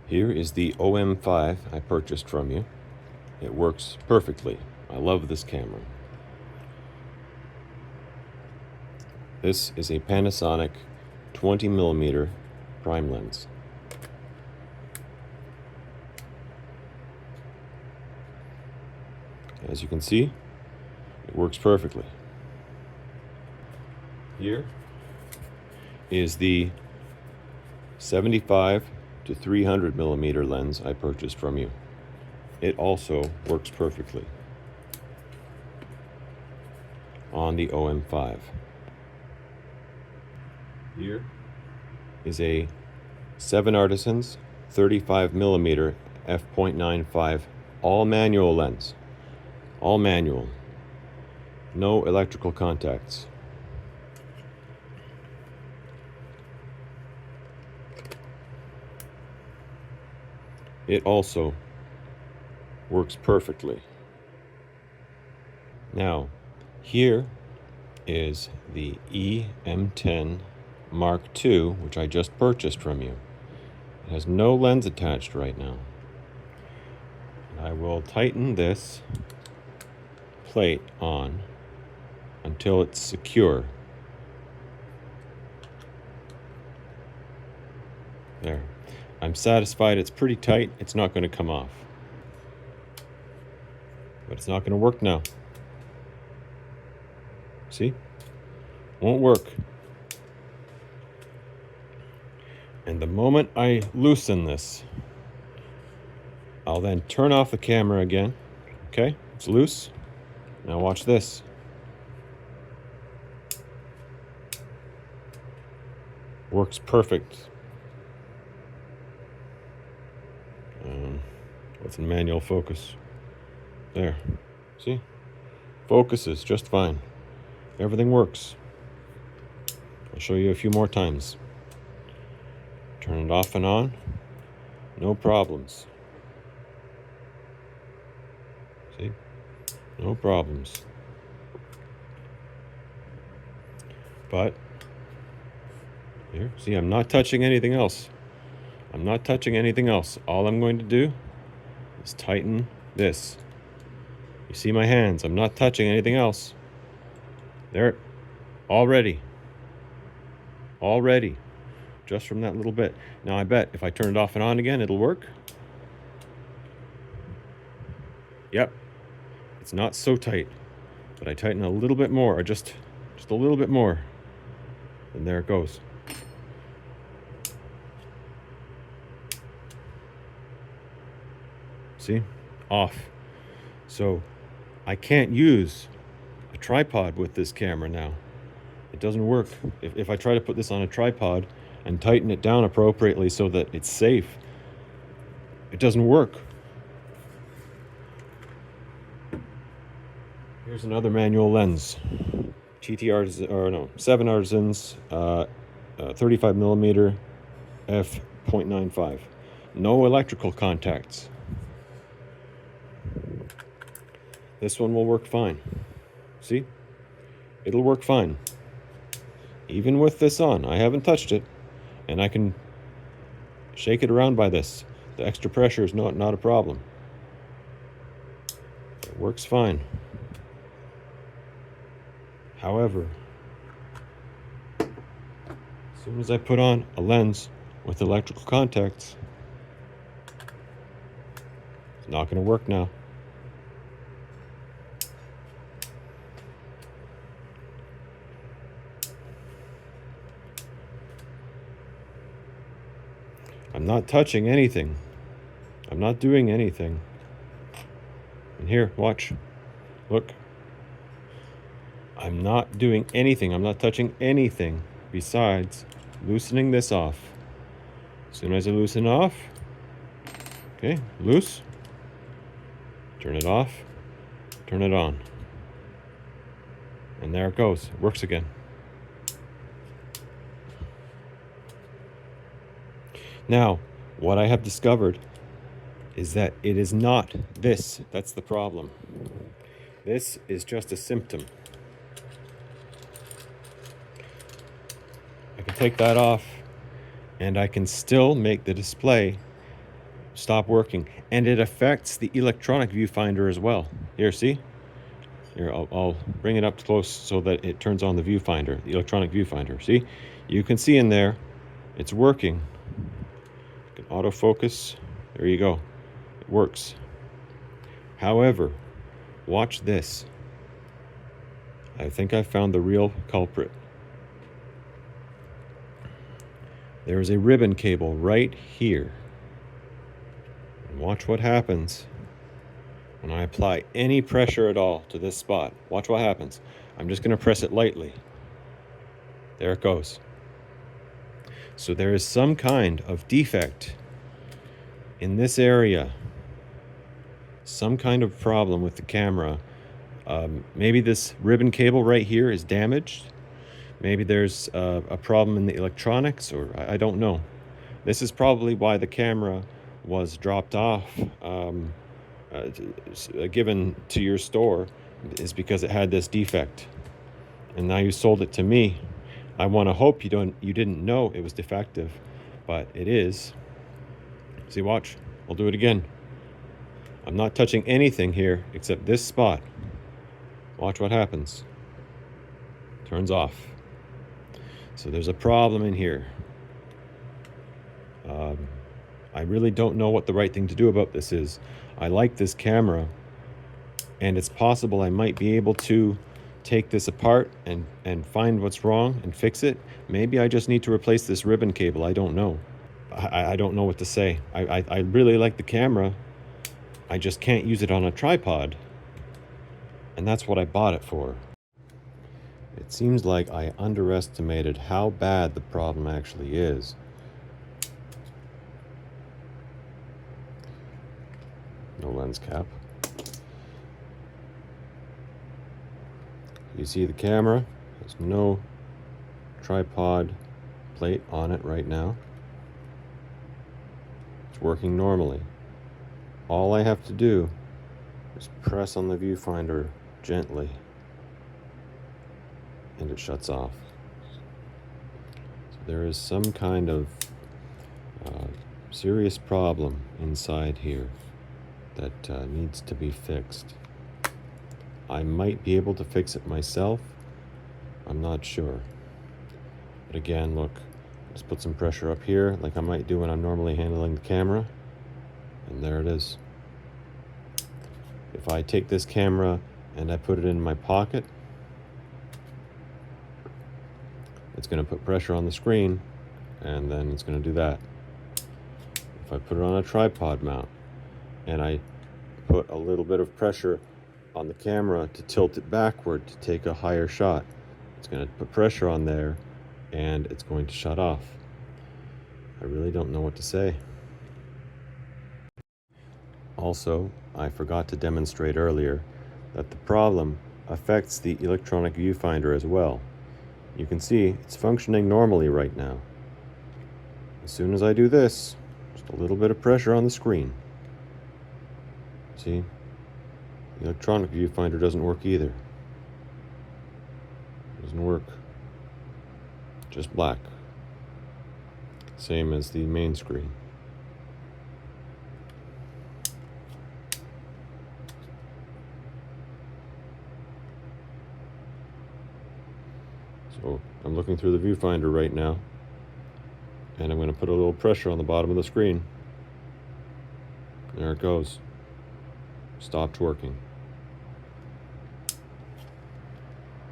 Here is the OM5 I purchased from you. It works perfectly. I love this camera. This is a Panasonic 20mm prime lens. As you can see, it works perfectly. Here is the 75 to 300mm lens I purchased from you. It also works perfectly on the OM5. Here is a 7 Artisans 35mm f.95 all manual lens. All manual. No electrical contacts. It also works perfectly. Now, here is the E-M10 Mark II, which I just purchased from you. It has no lens attached right now. I will tighten this plate on until it's secure. There. I'm satisfied it's pretty tight. It's not going to come off. But it's not going to work now. See? Won't work. And the moment I loosen this, I'll then turn off the camera again. Okay? It's loose. Now watch this. Works perfect. What's in manual focus? There. See? Focuses just fine. Everything works. I'll show you a few more times. Turn it off and on. No problems. See? No problems. But, here, see, I'm not touching anything else. I'm not touching anything else. All I'm going to do is tighten this. You see my hands. I'm not touching anything else. There. Already. Just from that little bit. Now I bet if I turn it off and on again, it'll work. Yep. It's not so tight. But I tighten a little bit more, or just a little bit more. And there it goes. See? Off. So I can't use a tripod with this camera now. It doesn't work. If I try to put this on a tripod and tighten it down appropriately so that it's safe, it doesn't work. Here's another manual lens. 7 Artisans 35mm f.95. No electrical contacts. This one will work fine. See? It'll work fine. Even with this on. I haven't touched it. And I can shake it around by this. The extra pressure is not a problem. It works fine. However, as soon as I put on a lens with electrical contacts, it's not going to work now. I'm not touching anything. I'm not doing anything. And here, watch. Look. I'm not doing anything. I'm not touching anything besides loosening this off. As soon as I loosen it off, okay, loose. Turn it off. Turn it on. And there it goes. It works again. Now, what I have discovered is that it is not this that's the problem. This is just a symptom. I can take that off and I can still make the display stop working, and it affects the electronic viewfinder as well. Here, see? Here, I'll bring it up close so that it turns on the viewfinder, the electronic viewfinder. See? You can see in there, it's working. You can autofocus. There you go. It works. However, watch this. I think I found the real culprit. There is a ribbon cable right here. And watch what happens when I apply any pressure at all to this spot. Watch what happens. I'm just going to press it lightly. There it goes. So there is some kind of defect in this area. Some kind of problem with the camera. Maybe this ribbon cable right here is damaged. Maybe there's a problem in the electronics, or I don't know. This is probably why the camera was dropped off, given to your store, is because it had this defect. And now you sold it to me. I want to hope you didn't know it was defective, but it is. See, watch. I'll do it again. I'm not touching anything here except this spot. Watch what happens. Turns off. So there's a problem in here. I really don't know what the right thing to do about this is. I like this camera, and it's possible I might be able to take this apart and find what's wrong and fix it. Maybe I just need to replace this ribbon cable. I don't know. I don't know what to say. I really like the camera. I just can't use it on a tripod. And that's what I bought it for. It seems like I underestimated how bad the problem actually is. No lens cap. You see the camera, there's no tripod plate on it right now. It's working normally. All I have to do is press on the viewfinder gently, and it shuts off. So there is some kind of serious problem inside here that needs to be fixed. I might be able to fix it myself. I'm not sure. But again, look, just put some pressure up here like I might do when I'm normally handling the camera. And there it is. If I take this camera and I put it in my pocket, it's going to put pressure on the screen, and then it's going to do that. If I put it on a tripod mount and I put a little bit of pressure on the camera to tilt it backward to take a higher shot, it's going to put pressure on there and it's going to shut off. I really don't know what to say. Also, I forgot to demonstrate earlier that the problem affects the electronic viewfinder as well. You can see it's functioning normally right now. As soon as I do this, just a little bit of pressure on the screen. See? The electronic viewfinder doesn't work either. It doesn't work. Just black. Same as the main screen. So I'm looking through the viewfinder right now, and I'm going to put a little pressure on the bottom of the screen. There it goes. Stopped working.